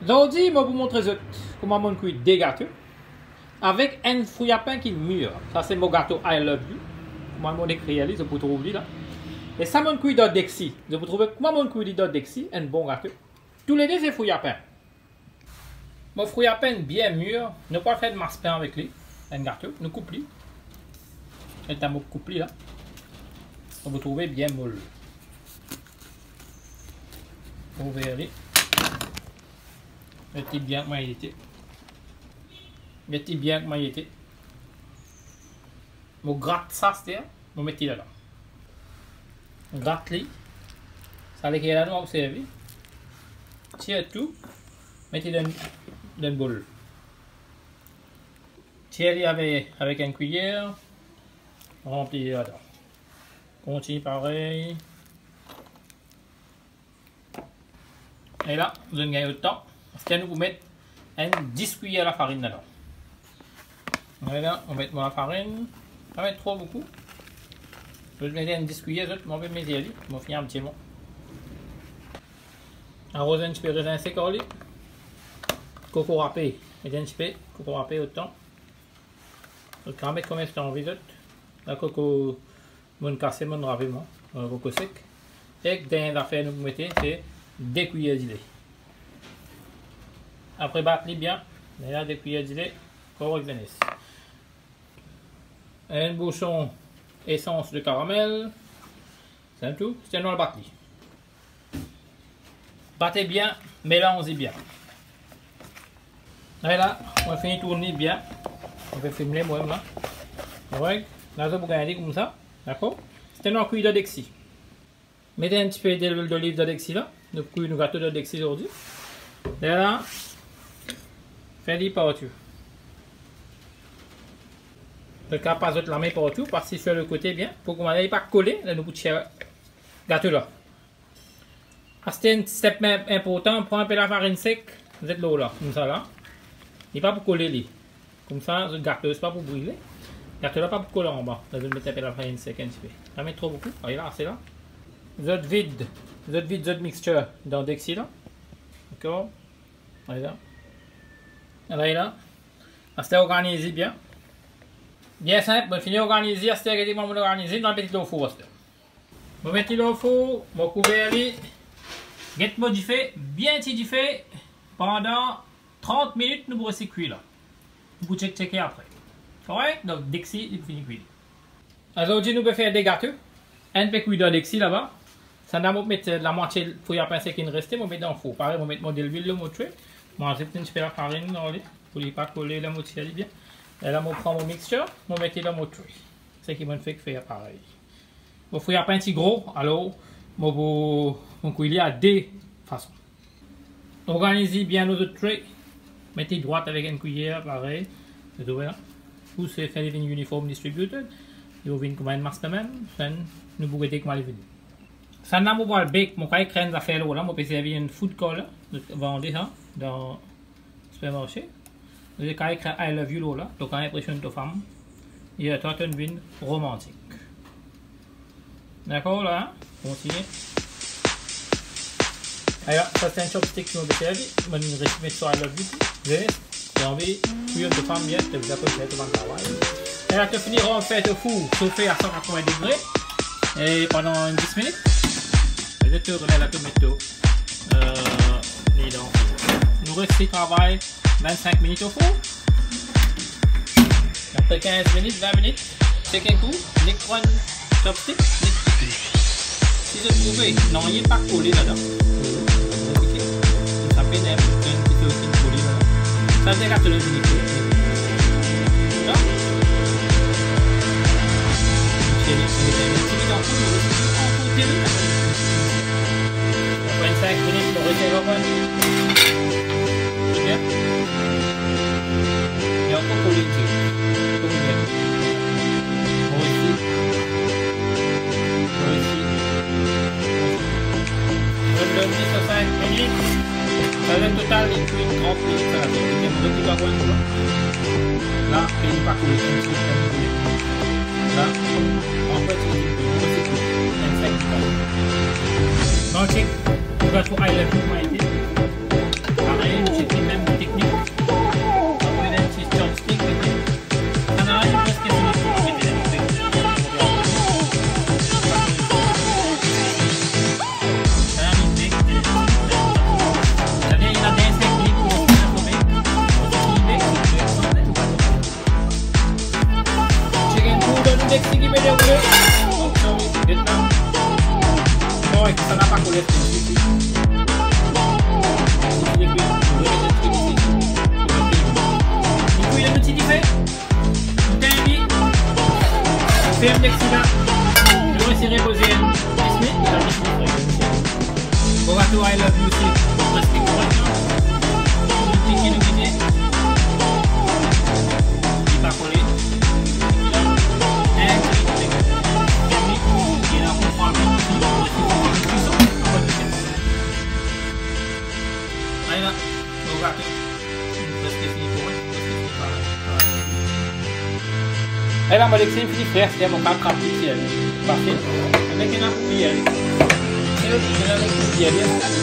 Aujourd'hui, je vais vous montrer comment on cuit des gâteaux avec un fruit à pain qui est mûr. Ça, c'est mon gâteau I Love You. Moi, mon écrit, je peux trouver là. Et ça, mon cuit dans Dexy. Je peux trouver comment mon cuit dans Dexy, un bon gâteau. Tous les deux, c'est fruit à pain. Mon fruit à pain bien mûr. Nous ne pouvons pas faire de masse pain avec lui. Un gâteau, nous coupons. Et un mot coupé là. On va trouver bien molle. Ouvrir-les. Mettez bien comment il était. Mettez bien comment il était. Je gratte ça, c'est-à-dire, je mettez là-dedans. Je gratte-les. Ça les est là, nous observez. Tire tout. Mettez dans une boule. Tirez avec une cuillère. Remplis là-dedans. Continue pareil. Et là, vous allez gagner le temps. Parce que nous vous mettons 10 cuillères à farine dedans. Voilà, on met la farine. Pas mettre trop beaucoup. Je vais mettre 10 cuillères, je vais mettre les je vais finir un petit peu. Arroser un petit peu de raisin sec. Coco râpé. Mettez un petit peu coco râpé autant. Je vais mettre combien de temps envie. La coco, mon cassé, mon râpé, coco sec. Et dernière affaire, nous mettez, c'est 2 cuillères de lait. Après battre bien, et là 2 cuillères de lait pour revenir. Un bouchon essence de caramel, c'est tout, c'est dans le battre. Battez bien, mélangez bien. Et là, on va finir de tourner bien. On va filmer moi là. Ouais, là vous regardez comme ça, d'accord? C'est un cuillère de Dexy. Mettez un petit peu d'huile d'olive de Dexy là. Nous cuisons nos gâteaux de Dexy aujourd'hui. Et là, faites-les partout. Le cas pas la main partout, parce que sur le côté bien, pour qu'on n'aille pas coller, là nous pouvons gâteau là. C'est un step important, prends un peu la farine sec, vous êtes l'eau là, comme ça là. Il n'est pas pour coller les. Comme ça, le gâteau, c'est pas pour brûler. Le gâteau là, pas pour coller en bas. Là, je vais mettre un peu la farine sec un petit peu. Pas mettre trop beaucoup. Allez là, c'est là. Vous êtes vide votre mixture dans Dexy là. D'accord. Allez là. Allez là. C'est organisé bien. Bien simple, je finis d'organiser, c'est exactement mon organiser dans le petit au four. Je vais mettre au four, je vais couvrir les. Get modifié, bien modifié pendant 30 minutes, nous pourrons cuire là. Vous pouvez checker après. Correct? Donc Dexy, il finit cuire. Aujourd'hui, nous allons faire des gâteaux. Un peu cuit dans Dexy là-bas. Ça n'a pas mettre la moitié de fruit à pain qui nous reste, je vais mettre dans le four. Pareil, je vais mettre mon l'huile, le moitié. Je vais un petit peu la farine pour ne pas coller la moitié bien. Et là, je prends mon mixture, je vais mettre dans mon truc. C'est ce qui m'a fait faire pareil. Mon fruit à pain est gros, alors je vais cuire à deux façons. Organisez bien nos autres trucs. Mettez droite avec une cuillère, pareil. C'est tout là. Ou c'est faire une uniforme distributed. Vous venez comme une masse de même. Nous pouvons dire comment les venir. Ça n'a pas le bec, mon cahier crème à faire là, je peux servir une food color, vendre ça dans le supermarché. Le cahier crème I Love You là, donc impression de femme. Il y a toute une vie romantique. D'accord là, continuez. Alors, ça c'est un chopstick que je vais servir, je vais mettre sur I Love You. J'ai envie de cuire de femme bien, je vous apporte tout le travail. Et là, tu finiras en fait au four, chauffé à 180 degrés, et pendant 10 minutes. Je tourne la tomato. Nous restons travail 25 minutes au four. Après 15 minutes, 20 minutes, check un coup, les crânes, chopstick, les petits. Si vous trouvez, non, il n'est pas collé là-dedans. Ça fait un petit peu collé là-dedans. Ça décarte le mini collé. Ça? C'est un petit peu en four, 25 minutes pour rester au point. Bien. Et encore pour les tirs. Pour bien. Pour ici. Pour ici. Je vais donner sur 5 minutes. Ça va total les cuits 30 minutes. Ça va faire un petit peu à point. Là, il n'est pas coulé. Là, en fait, c'est 25 minutes. Donc, gâteau I Love You, pareil, nos gâteaux. Presque fini pour moi. Et là, moi, c'est fini faire, c'est mon cas rapide. Parfait. Avec une appuie. Et aussi, je vais avec une appuie.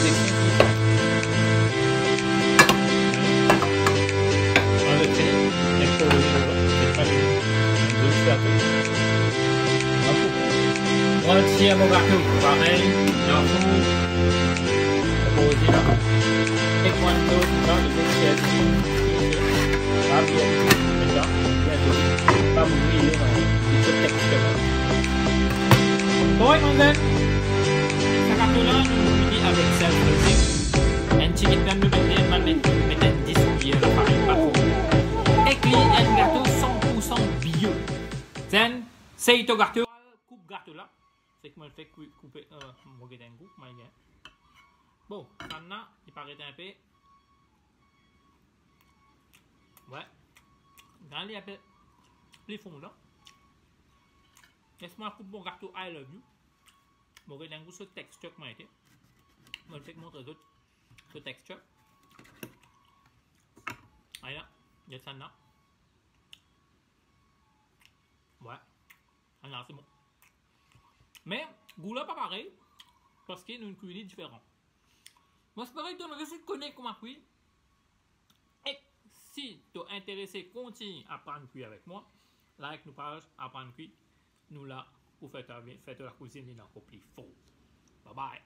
Entier mon gâteau, pareil, dans le four, posé là. Et quoi d'autre dans le bouchette, pas bien, c'est ça, pas brûler dans le texte. Bon, mademoiselle, ce gâteau-là, nous l'unis avec celle de un petit peu de mettre 10 billets de farine, pas trop. Et puis, un gâteau 100% bio. C'est le gâteau, coupe gâteau là. C'est que moi je fais couper mon goût, bon, maintenant il paraît un peu. Ouais. Dans les fonds là. Laisse-moi couper mon gâteau I love you. Mon goût ce texture que moi été. Moi je fais montrer d'autres ce texture. Allez là, il y a ça là. Ouais. Ah non, c'est bon. Mais, goût là pas pareil, parce qu'il y a une cuisine différente. Moi, c'est pareil, tu as connaître comment cuire. Et si tu es intéressé, continue à apprendre à cuire avec moi. Like nous page, apprendre à cuire. Nous là, pour faire la cuisine, il est encore plus fort. Bye bye.